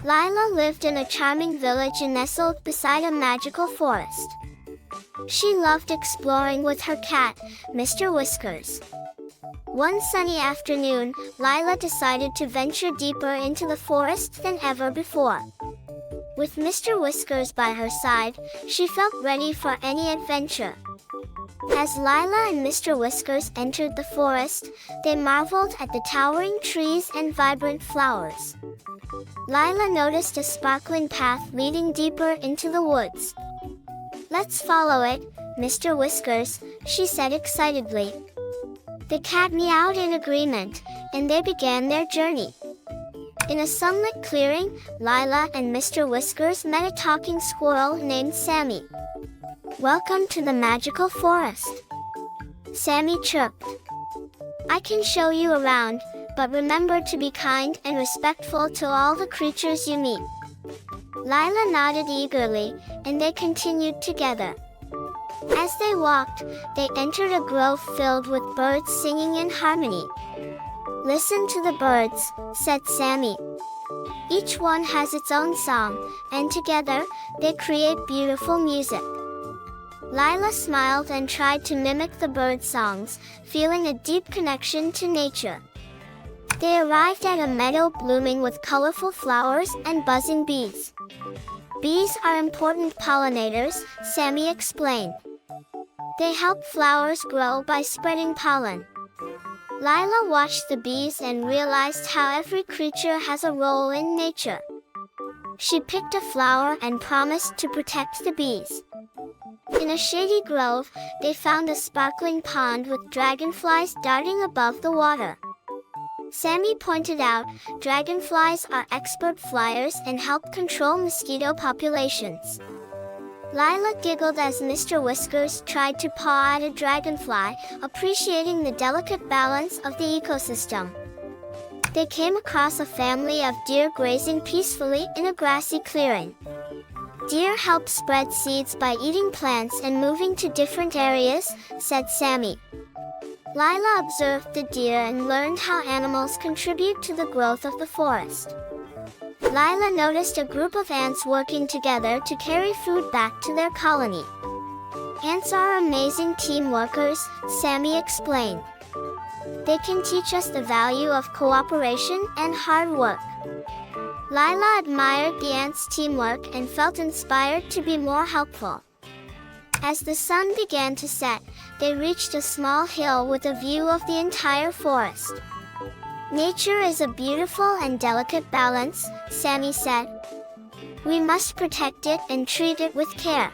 Lyla lived in a charming village nestled beside a magical forest. She loved exploring with her cat, Mr. Whiskers. One sunny afternoon, Lyla decided to venture deeper into the forest than ever before. With Mr. Whiskers by her side, she felt ready for any adventure. As Lyla and Mr. Whiskers entered the forest, they marveled at the towering trees and vibrant flowers. Lyla noticed a sparkling path leading deeper into the woods. "Let's follow it, Mr. Whiskers," she said excitedly. The cat meowed in agreement, and they began their journey. In a sunlit clearing, Lyla and Mr. Whiskers met a talking squirrel named Sammy. "Welcome to the magical forest," Sammy chirped. "I can show you around, but remember to be kind and respectful to all the creatures you meet." Lyla nodded eagerly, and they continued together. As they walked, they entered a grove filled with birds singing in harmony. "Listen to the birds," said Sammy. "Each one has its own song, and together, they create beautiful music." Lyla smiled and tried to mimic the bird songs, feeling a deep connection to nature. They arrived at a meadow blooming with colorful flowers and buzzing bees. "Bees are important pollinators," Sammy explained. "They help flowers grow by spreading pollen." Lyla watched the bees and realized how every creature has a role in nature. She picked a flower and promised to protect the bees. In a shady grove, they found a sparkling pond with dragonflies darting above the water. Sammy pointed out, dragonflies are expert flyers and help control mosquito populations. Lyla giggled as Mr. Whiskers tried to paw at a dragonfly, appreciating the delicate balance of the ecosystem. They came across a family of deer grazing peacefully in a grassy clearing. "Deer help spread seeds by eating plants and moving to different areas," said Sammy. Lyla observed the deer and learned how animals contribute to the growth of the forest. Lyla noticed a group of ants working together to carry food back to their colony. "Ants are amazing team workers," Sammy explained. "They can teach us the value of cooperation and hard work." Lyla admired the ants' teamwork and felt inspired to be more helpful. As the sun began to set, they reached a small hill with a view of the entire forest. "Nature is a beautiful and delicate balance," Sammy said. "We must protect it and treat it with care."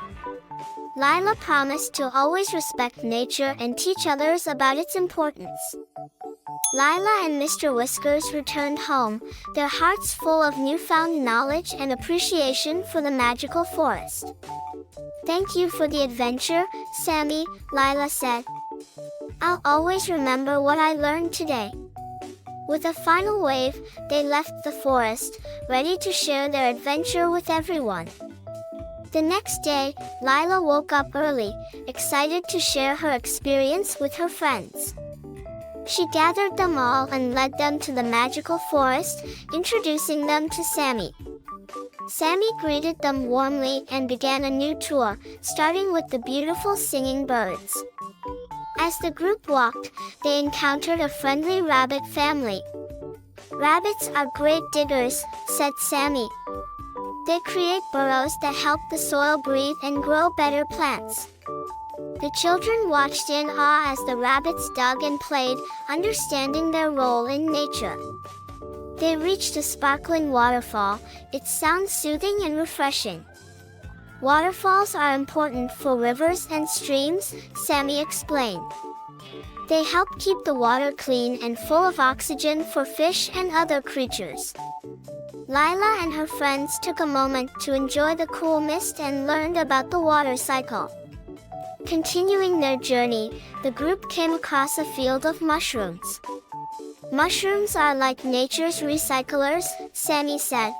Lyla promised to always respect nature and teach others about its importance. Lyla and Mr. Whiskers returned home, their hearts full of newfound knowledge and appreciation for the magical forest. "Thank you for the adventure, Sammy," Lyla said. "I'll always remember what I learned today." With a final wave, they left the forest, ready to share their adventure with everyone. The next day, Lyla woke up early, excited to share her experience with her friends. She gathered them all and led them to the magical forest, introducing them to Sammy. Sammy greeted them warmly and began a new tour, starting with the beautiful singing birds. As the group walked, they encountered a friendly rabbit family. "Rabbits are great diggers," said Sammy. "They create burrows that help the soil breathe and grow better plants." The children watched in awe as the rabbits dug and played, understanding their role in nature. They reached a sparkling waterfall, its sound soothing and refreshing. "Waterfalls are important for rivers and streams," Sammy explained. "They help keep the water clean and full of oxygen for fish and other creatures." Lyla and her friends took a moment to enjoy the cool mist and learned about the water cycle. Continuing their journey, the group came across a field of mushrooms. "Mushrooms are like nature's recyclers," Sammy said.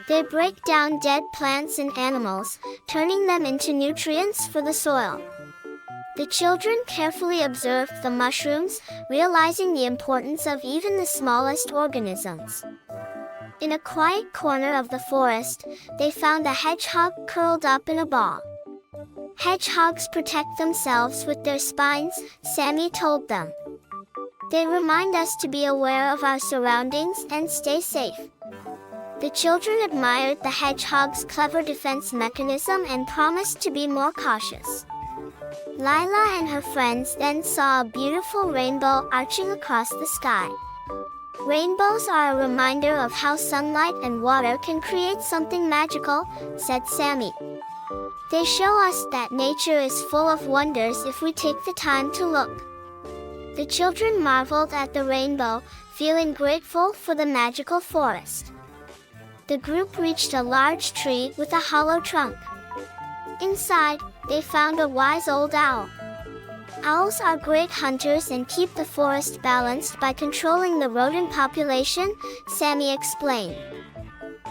"They break down dead plants and animals, turning them into nutrients for the soil." The children carefully observed the mushrooms, realizing the importance of even the smallest organisms. In a quiet corner of the forest, they found a hedgehog curled up in a ball. Hedgehogs protect themselves with their spines, Sammy told them. They remind us to be aware of our surroundings and stay safe. The children admired the hedgehog's clever defense mechanism and promised to be more cautious. Lyla and her friends then saw a beautiful rainbow arching across the sky. Rainbows are a reminder of how sunlight and water can create something magical, said Sammy. They show us that nature is full of wonders if we take the time to look. The children marveled at the rainbow, feeling grateful for the magical forest. The group reached a large tree with a hollow trunk. Inside, they found a wise old owl. Owls are great hunters and keep the forest balanced by controlling the rodent population, Sammy explained.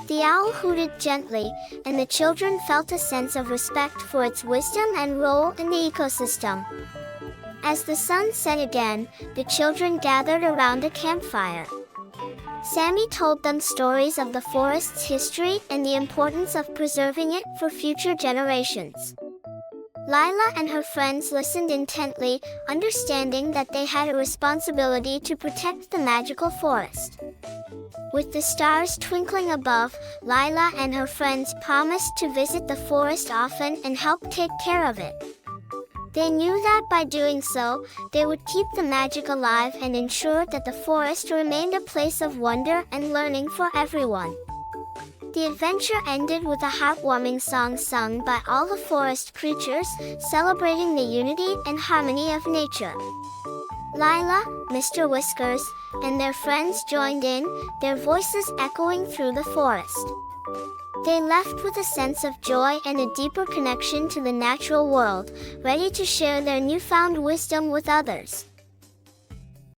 The owl hooted gently, and the children felt a sense of respect for its wisdom and role in the ecosystem. As the sun set again, the children gathered around a campfire. Sammy told them stories of the forest's history and the importance of preserving it for future generations. Lyla and her friends listened intently, understanding that they had a responsibility to protect the magical forest. With the stars twinkling above, Lyla and her friends promised to visit the forest often and help take care of it. They knew that by doing so, they would keep the magic alive and ensure that the forest remained a place of wonder and learning for everyone. The adventure ended with a heartwarming song sung by all the forest creatures, celebrating the unity and harmony of nature. Lyla, Mr. Whiskers, and their friends joined in, their voices echoing through the forest. They left with a sense of joy and a deeper connection to the natural world, ready to share their newfound wisdom with others.